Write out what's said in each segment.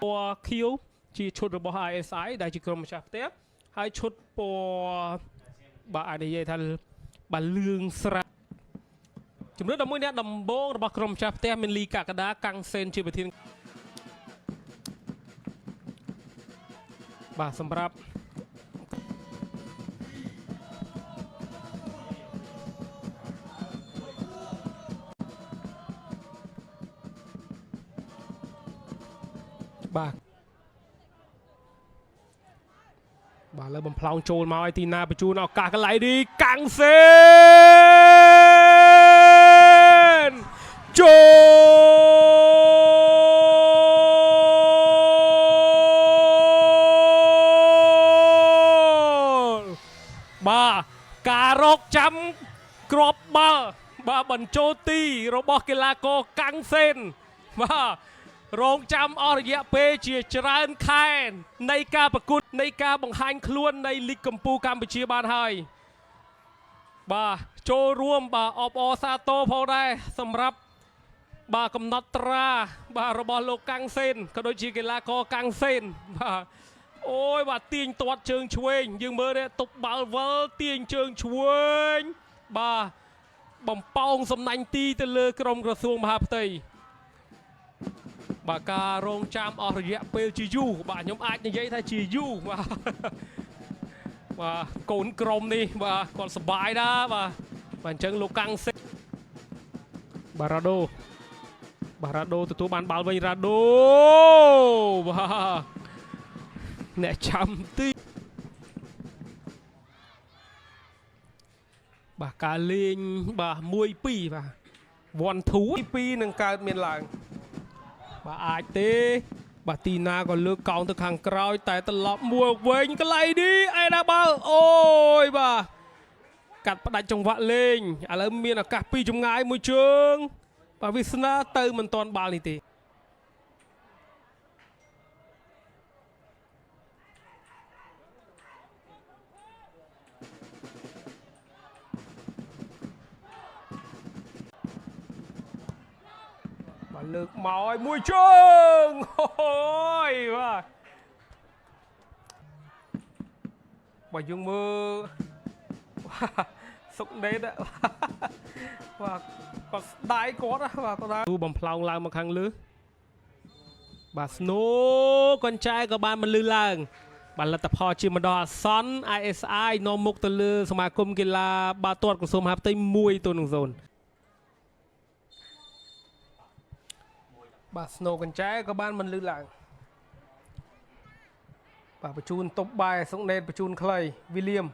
ពណ៌ខៀវជាឈុតរបស់ ISI ដែលជាក្រុមម្ចាស់ផ្ទះហើយឈុតពណ៌បាទអាចនិយាយថាបាទលឿងស្រាលជំរឿន11អ្នកដំបូងរបស់ក្រុមម្ចាស់ផ្ទះមានលីកាកដាកាំងសេនជាប្រធានបាទសម្រាប់បាទលើបំផ្លោងចូលមកឲ្យទីណាបញ្ជូនឱកាសកន្លែងនេះកាំងសេនចូលបាទការរកចាំគ្រាប់បាល់បាទបញ្ចូលទីរបស់កីឡាករកាំងសេនបាទរងចាំអស់រយៈពេលជាច្រើនខែនៃការប្រកួតនៃការបង្ហាញខ្លួននៃលីកកម្ពុជាកម្ពុជាបានហើយបាទចូលរួមបាទអបអរសាទរផងដែរសម្រាប់បាទកំណត់ត្រាបាទរបស់លោកកាំងសេនក៏ដូចជាកីឡាករកាំងសេនបាទអូយបាទទាញទាត់ជើងឆ្វេងយើងមើលនេះតុបបាល់វិលទាញជើងឆ្វេងបាទបំប៉ោងសំណាញ់ទីទៅលើក្រុមក្រសួងមហាផ្ទៃបាទការរងចាំអស់រយៈពេលជាយូរបាទខ្ញុំអាចនិយាយថាជាយូរបាទកូនក្រុមនេះបាទគាត់សប្បាយណាស់បាទអញ្ចឹងលោកកាំងសេនបាទរ៉ាដូទទួលបានបាល់វិញរ៉ាដូបាទអ្នកចាំទីបាទការលេងបាទ1-2បាទ1-2 2នឹងកើតមានឡើងបាទអាចទេបាទទីណាក៏លើកកោងទៅខាងក្រោយតែត្រឡប់មួយវិញកន្លែងនេះអេដាបាល់អូយបាទកាត់ផ្ដាច់ចង្វាក់លេងឥឡូវមានឱកាសពីចម្ងាយមួយជើងបាទវាសនាទៅមិនទាន់បាល់នេះទេបាទលើកមកឲ្យមួយជើងអូយបាទយើងមើលសុកដេតបាទគាត់ស្ដាយគាត់បាទគាត់ទូបំផ្លោងឡើងមកខាងលើបាទស្នូកញ្ចែក៏បានបន្លឺឡើងបាទលទ្ធផលជាម្ដងអាសន្ន ISI នាំមុខទៅលើសមាគមកីឡាបាល់ទាត់ក្រសួងមហាផ្ទៃ1-0បាទស្នូកញ្ចែក៏បានបន្លឺឡើងបាទបញ្ជូនតុបបាយសុកណេតបញ្ជូនខ្លីវីលៀម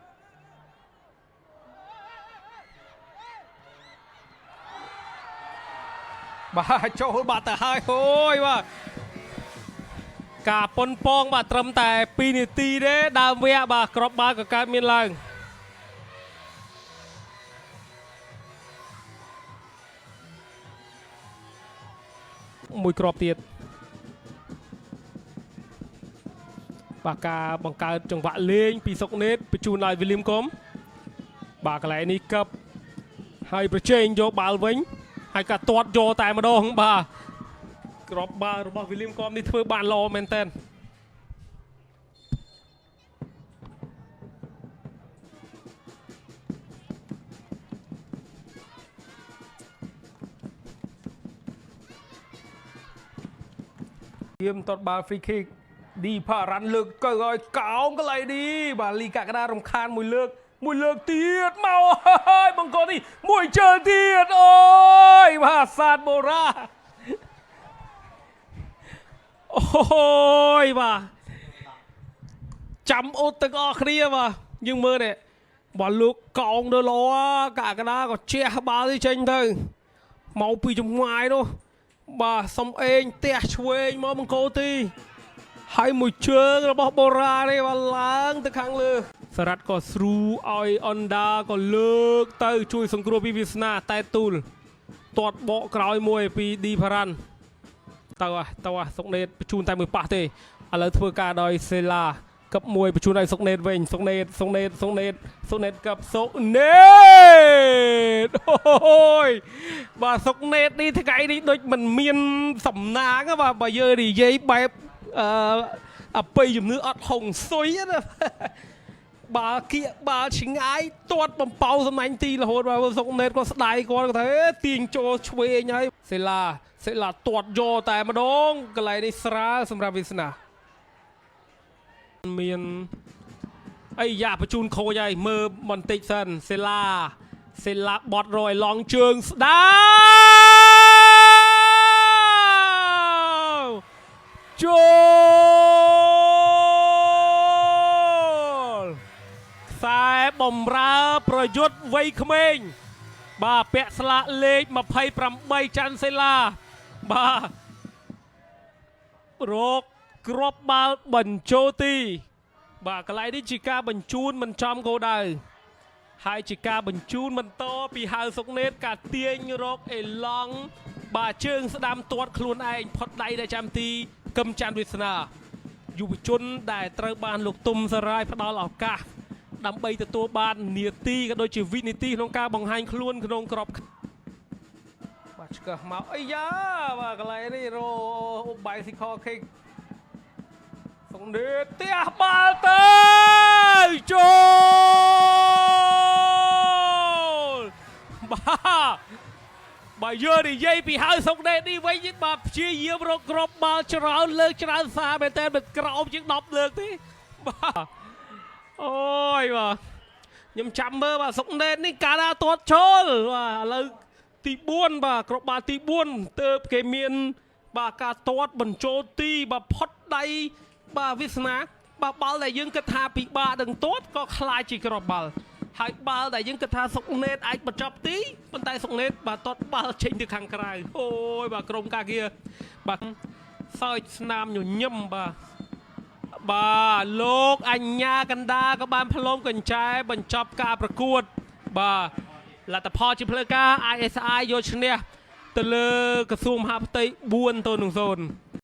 បាទចូលបាត់ទៅហើយអូយបាទការប៉ុនប៉ងបាទត្រឹមតែ2នាទីទេដើមវគ្គបាទក្របបាល់ក៏កើតមានឡើងមួយគ្រាប់ទៀតបាទការបង្កើតចង្វាក់លេងពីសុកណេតបញ្ជូនឲ្យវីលៀមកុំបាទកន្លែងនេះកឹបហើយប្រជែងយកបាល់វិញហើយក៏ទាត់យកតែម្ដងបាទក្របបាល់របស់វីលៀមកុំនេះធ្វើបានល្អមែនតើយាមទាត់បាល់ free kick ឌីផារ៉ាន់លើកទៅឲ្យកោងកន្លែងនេះបាទលីកាកដារំខានមួយលើកទៀតមកហើយបង្គោលនេះមួយជើងទៀតអូយបាទសាទបូរ៉ាអូយបាទចាំអ៊ុតទាំងអស់គ្នាបាទយើងមើលនេះបាល់លោកកោងទៅល្អកាកដាក៏ជះបាល់ទៅចេញទៅមកពីចម្ងាយនោះបាទសំអេងទះឆ្វេងមកបង្គោលទីហើយមួយជើងរបស់បូរ៉ានេះបាទឡើងទៅខាងលើសារ៉ាត់ក៏ស្រូឲ្យអនដាក៏លើកទៅជួយសង្គ្រោះពីវាសនាតែទូលទាត់បកក្រោយមួយពីឌីផារ៉ាន់ទៅសុកណេតបញ្ជូនតែមួយប៉ះទេឥឡូវធ្វើការដោយសេឡាកឹបមួយបញ្ជូនឲ្យសុកណេតវិញសុកណេតកឹបសុកណេតអូយបាទសុកណេតនេះថ្ងៃនេះដូចមិនមានសំណាងបាទបើយើងនិយាយបែប អាប៉ៃជំនឿអត់ហុងស៊ុយណាបាគៀបាឆ្ងាយទាត់បំពៅសម្ាញ់ទីរហូតមកសុកណេតគាត់ស្ដាយគាត់ថាទាញចូលឆ្វេងហើយសេឡាទាត់យកតែម្ដងកន្លែងនេះស្រាលសម្រាប់វាសនាមានអីយ៉ាបញ្ជូនខូចហើយមើលបន្តិចសិនសេឡាបត់រយឡងជើងស្ដាវចូលខ្សែបំរើប្រយុទ្ធវ័យក្មេងបាទពាក់ស្លាកលេខ28ច័ន្ទសេឡាបាទរកគ្រាប់បាល់បញ្ចូលទីបាទកន្លែងនេះជាការបញ្ជូនមិនចំគោលដៅហើយជាការបញ្ជូនបន្តពីហៅសុកណេតការទាញរកអេឡង់បាទជើងស្ដាំទាត់ខ្លួនឯងផុតដៃដែលចាំទីកឹមច័ន្ទវាសនាយុវជនដែលត្រូវបានលោកទុំសារាយផ្ដល់ឱកាសដើម្បីទទួលបាននាទីក៏ដូចជាវិនាទីក្នុងការបង្ហាញខ្លួនក្នុងក្របបាទឆ្កឹះមកអីយ៉ាបាទកន្លែងនេះរោបាយស៊ីខខេកសុកណេតទះបាល់ទៅចូលបាទយើងនិយាយពីហើយសុកណេតនេះវិញបាទព្យាយាមរកគ្រាប់បាល់ច្រើនលើកច្រើនសារមែនតើមិនក្រោមជាង10លើកទេបាទអូយបាទខ្ញុំចាំមើលបាទសុកណេតនេះកាលណាទាត់ចូលបាទឥឡូវទី4បាទគ្រាប់បាល់ទី4ទើបគេមានបាទការទាត់បញ្ចូលទីបាទផុតដៃបាទវាសនាបាទបាល់ដែលយើងគិតថាពិបាកនឹងទាត់ក៏ខ្លាចជាគ្រាប់បាល់ហើយបាល់ដែលយើងគិតថាសុកណេតអាចបញ្ចប់ទីប៉ុន្តែសុកណេតបាទទាត់បាល់ចេញទៅខាងក្រៅអូយបាទក្រុមការងារបាទសើចស្នាមញញឹមបាទលោកអញ្ញាកណ្ដាក៏បានផ្លុំកញ្ចែបញ្ចប់ការប្រកួតបាទលទ្ធផលជាផ្លូវការ ISI យកឈ្នះទៅលើក្រសួងមហាផ្ទៃ4-0